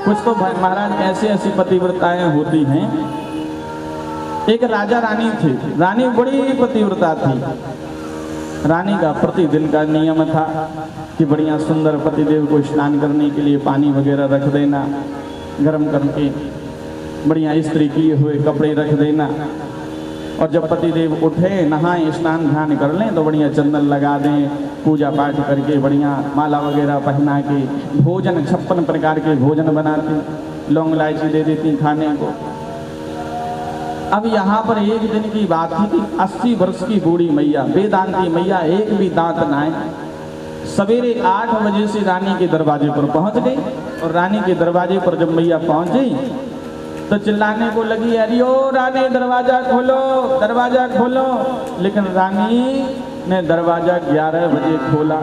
कुछ तो महाराज ऐसी ऐसी पतिव्रताएं होती हैं। एक राजा रानी थी, रानी बड़ी पतिव्रता थी। रानी का प्रतिदिन का नियम था कि बढ़िया सुंदर पतिदेव को स्नान करने के लिए पानी वगैरह रख देना, गर्म करके बढ़िया इस्त्री किए हुए कपड़े रख देना, और जब पतिदेव उठे नहाएं स्नान ध्यान कर लें तो बढ़िया चंदन लगा दें, पूजा पाठ करके बढ़िया माला वगैरह पहना के भोजन 56 प्रकार के भोजन बनाती, लौंग इलायची दे देती खाने को। अब यहाँ पर एक दिन की बात थी कि 80 वर्ष की बूढ़ी मैया, वेदांती मैया, एक भी दांत ना आए, सवेरे 8 बजे से रानी के दरवाजे पर पहुंच गई। और रानी के दरवाजे पर जब मैया पहुंची तो चिल्लाने को लगी, अरे ओ रानी दरवाजा खोलो, दरवाजा खोलो। लेकिन रानी ने दरवाजा 11 बजे खोला।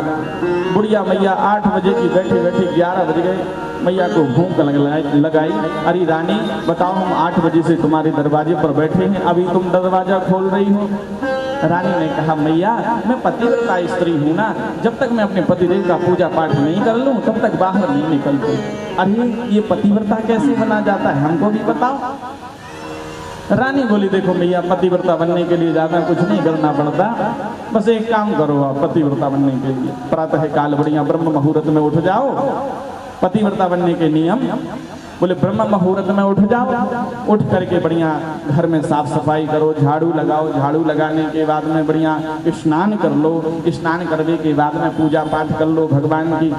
बुढ़िया मैया 8 बजे की बैठी बैठी 11 बज गए। मैया को भूख लगाई, अरे रानी बताओ, हम 8 बजे से तुम्हारे दरवाजे पर बैठे हैं, अभी तुम दरवाजा खोल रही हो। रानी ने कहा, मैया मैं पतिव्रता स्त्री हूँ ना, जब तक मैं अपने पतिदेव का पूजा पाठ नहीं कर लूँ तब तक बाहर नहीं निकलती। अरे ये पतिव्रता कैसे बना जाता है, हमको भी बताओ। रानी बोली, देखो मैया, पतिव्रता बनने के लिए ज़्यादा कुछ नहीं करना पड़ता, बस एक काम करो, आप पतिव्रता बनने के लिए प्रातः काल बढ़िया ब्रह्म मुहूर्त में उठ जाओ। पतिव्रता बनने के नियम बोले, ब्रह्म मुहूर्त में उठ जाओ, उठ करके बढ़िया घर में साफ सफाई करो, झाड़ू लगाओ, झाड़ू लगाने के बाद में बढ़िया स्नान कर लो, स्नान करने के बाद में पूजा पाठ कर लो, भगवान की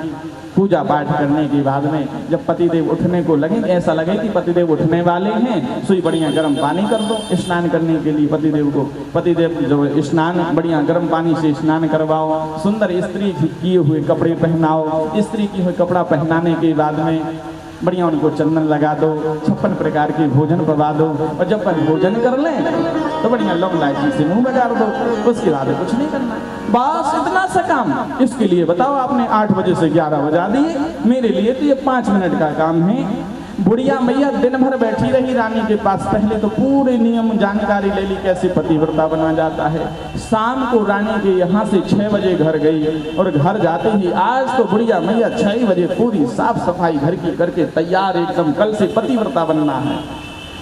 पूजा पाठ करने के बाद में जब पतिदेव उठने को लगे, ऐसा लगे कि पतिदेव उठने वाले हैं, सुई बढ़िया गर्म पानी कर दो स्नान करने के लिए पतिदेव को। पतिदेव जो स्नान बढ़िया गर्म पानी से स्नान करवाओ, सुंदर इस्त्री किए हुए कपड़े पहनाओ, इस्त्री किए हुए कपड़ा पहनाने के बाद में बढ़िया उनको चंदन लगा दो, 56 प्रकार के भोजन करवा दो, और जब तक भोजन कर लें तो बढ़िया लौंग इलायची से मुंह बगाड़ दो, उसके बाद कुछ नहीं करना, बस इतना सा काम। इसके लिए बताओ, आपने 8 बजे से 11 बजा दिए, मेरे लिए तो ये 5 मिनट का काम है। बुढ़िया मैया दिन भर बैठी रही रानी के पास, पहले तो पूरे नियम जानकारी ले ली कैसे पतिव्रता बना जाता है। शाम को रानी के यहाँ से 6 बजे घर गई, और घर जाते ही आज तो बुढ़िया मैया 6 बजे पूरी साफ सफाई घर की करके तैयार, एकदम कल से पतिव्रता बनना है,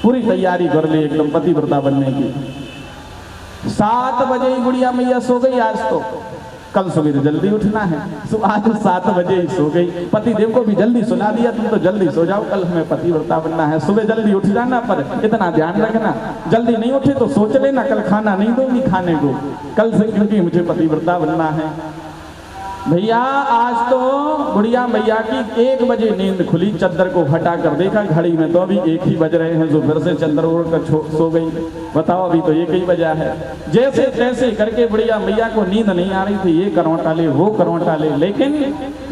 पूरी तैयारी कर ली एकदम पतिव्रता बनने की। 7 बजे ही बुढ़िया मैया सो गई। आज तो कल सवेरे जल्दी उठना है, आज 7 बजे ही सो गई। पतिदेव को भी जल्दी सुला दिया, तुम तो जल्दी सो जाओ, कल हमें पतिव्रता बनना है, सुबह जल्दी उठ जाना, पर इतना ध्यान रखना जल्दी नहीं उठे तो सोच लेना कल खाना नहीं दूंगी खाने को, कल से, क्योंकि मुझे पतिव्रता बनना है। भैया आज तो बुढ़िया मैया की 1 बजे नींद खुली, चद्दर को हटा कर देखा घड़ी में तो अभी 1 ही बज रहे हैं, जो फिर से चद्दर ओढ़ कर सो गई। बताओ, अभी तो 1 ही बजा है। जैसे तैसे करके बुढ़िया मैया को नींद नहीं आ रही थी, ये करवटा ले वो करवटा ले, लेकिन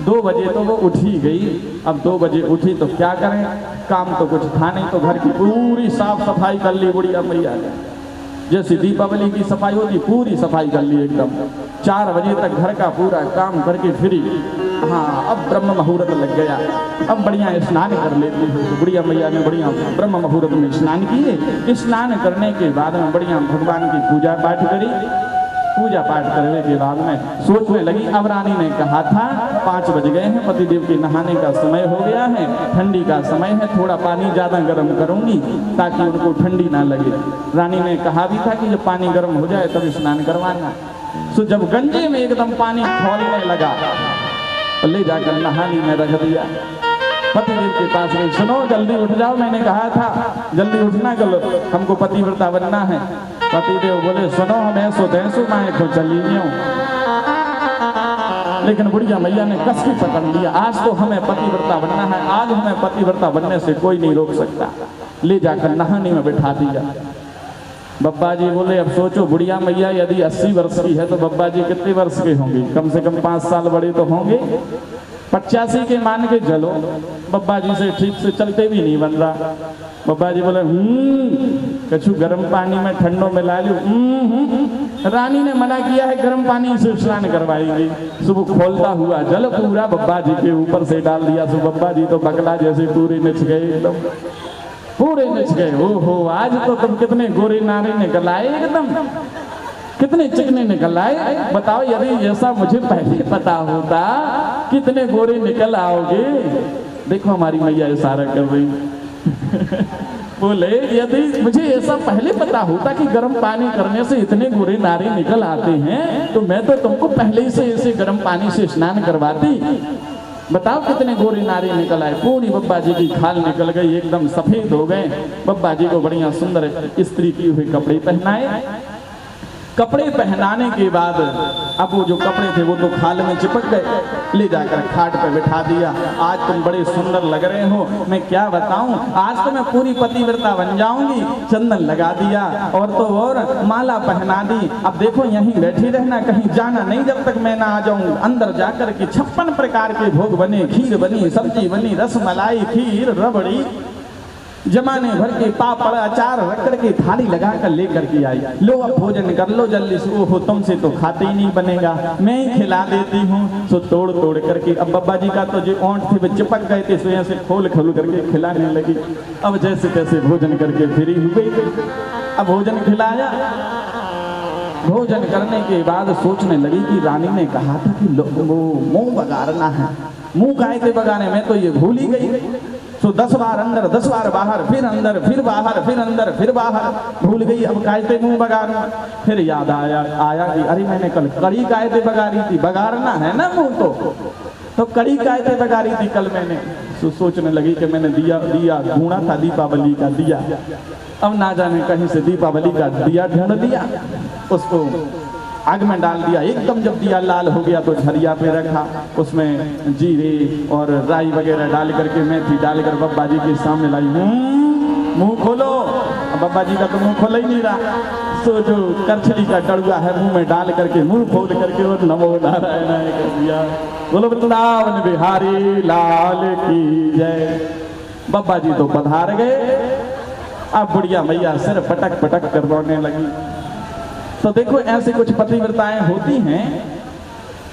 2 बजे तो वो उठ ही गई। अब 2 बजे उठी तो क्या करें, काम तो कुछ था नहीं, तो घर की पूरी साफ सफाई कर ली बुढ़िया मैया ने, जैसे दीपावली की सफाई होती पूरी सफाई कर ली एकदम। 4 बजे तक घर का पूरा काम करके फ्री। हाँ, अब ब्रह्म मुहूर्त लग गया, अब बढ़िया स्नान कर लेती है बुढ़िया मैया ने। बढ़िया ब्रह्म मुहूर्त में स्नान किए, स्नान करने के बाद में बढ़िया भगवान की पूजा पाठ करी। पूजा पाठ करने के बाद में सोचने लगी, अब रानी ने कहा था 5 बज गए हैं, पतिदेव के नहाने का समय हो गया है, ठंडी का समय है, थोड़ा पानी ज़्यादा गर्म करूंगी ताकि उनको ठंडी ना लगे। रानी ने कहा भी था कि जब पानी गर्म हो जाए तब स्नान करवाना। तो जब गंजे में एकदम पानी खौलने लगा तो ले जाकर नहानी में रख दिया। पतिदेव के पास गई, सुनो जल्दी उठ जाओ, मैंने कहा था जल्दी उठना, कल हमको पतिव्रता बनना है। पतिदेव बोले, सुनो हम ऐसो तैसो मैं खुद चली हूँ, लेकिन बुढ़िया मैया ने कस के पकड़ लिया, आज तो हमें पतिव्रता बनना है, आज हमें पतिव्रता बनने से कोई नहीं रोक सकता। ले जाकर नहाने में बैठा दिया। बब्बा जी बोले, अब सोचो बुढ़िया मैया यदि 80 वर्ष की है तो बब्बा जी कितने वर्ष के होंगे, कम से कम 5 साल बड़े तो होंगे। 85 के मान के चलो, बब्बा जी से ठीक से चलते भी नहीं बन रहा। बब्बा जी बोले, कछु गर्म पानी में ठंडो मिला लूं। रानी ने मना किया है, गर्म पानी से स्नान करवाएंगे। सुबह खोलता हुआ जल पूरा बब्बा जी के ऊपर से डाल दिया। सुबह बब्बा जी तो बकला जैसे पूरे निच गए, एकदम पूरे निच गए। ओहो, आज तो तुम कितने गोरे नारे निकल आए, एकदम कितने चिकने निकल आए। बताओ, यदि ऐसा मुझे पहले पता होता कितने गोरे निकल आओगे। देखो हमारी मैया इशारा कर रही बोले यदि मुझे ऐसा पहले पता होता कि गर्म पानी करने से इतने गोरे नारे निकल आते हैं तो मैं तो तुमको पहले ही से ऐसे गर्म पानी से स्नान करवाती। बताओ कितने गोरे नारे निकल आए, पूरी बब्बा जी की खाल निकल गई, एकदम सफेद हो गए। बब्बा जी को बढ़िया सुंदर इस्त्री की हुई कपड़े पहनाए। कपड़े पहनाने के बाद अब वो जो कपड़े थे वो तो खाल में चिपक गए, ले जाकर खाट पे बिठा दिया। आज तुम बड़े सुंदर लग रहे हो, मैं क्या बताऊं, आज तो मैं पूरी पतिव्रता बन जाऊंगी। चंदन लगा दिया और तो और माला पहना दी। अब देखो यहीं बैठी रहना, कहीं जाना नहीं जब तक मैं ना आ जाऊं। अंदर जाकर के 56 प्रकार के भोग बने, खीर बनी, सब्जी बनी, रस मलाई, खीर, रबड़ी, जमाने भर के पापड़ अचार रख करके थाली लगा कर लेकर के आई। लो अब भोजन कर लो जल्दी से। ओहो तुमसे तो खाते ही नहीं बनेगा, मैं ही खिला देती हूँ। सो तोड़ तोड़ करके अब बब्बा जी का तो जो ओंठ थे वो चिपक गए थे, सो ऐसे खोल खोल करके खिलाने लगी। अब जैसे तैसे भोजन करके फ्री हो गई। अब भोजन खिलाया। भोजन करने के बाद सोचने लगी कि रानी ने कहा था कि मुंह बगाड़ना है, मुंह काहे के बगाने, मैं तो ये भूल ही गई। तो 10 बार अंदर 10 बार बाहर, फिर अंदर फिर बाहर, फिर अंदर फिर बाहर, भूल गई। अब कायते मुंह बगारूं। फिर याद आया कि अरे मैंने कल कड़ी कायते बगारी थी, बगारना है ना मुंह तो कड़ी कायते बगारी थी कल मैंने। सोचने लगी कि मैंने दिया ढूंढा था दीपावली का दिया, अब ना जाने कहीं से दीपावली का दिया ढूंढ दिया, उसको आग में डाल दिया। एकदम जब दिया लाल हो गया तो झरिया पे रखा, उसमें जीरे और राई वगैरह डाल करके, मेथी डालकर बब्बा जी के सामने लाई। मुंह खोलो। अब बब्बा जी का तो मुंह खोल ही नहीं रहा। सो जो करछली का डड़ुआ है मुंह में डाल करके मुंह खोल करके और नमो नारायण कर दिया। बोलो वृंदावन बिहारी लाल की जय। बब्बा जी तो पधार गए। अब बुढ़िया मैया सिर पटक पटक कर रोने लगी। तो देखो ऐसे कुछ पतिव्रताएं होती हैं।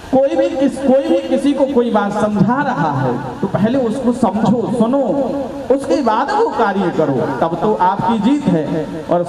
कोई भी किसी को कोई बात समझा रहा है तो पहले उसको समझो, सुनो, उसके बाद वो कार्य करो, तब तो आपकी जीत है। और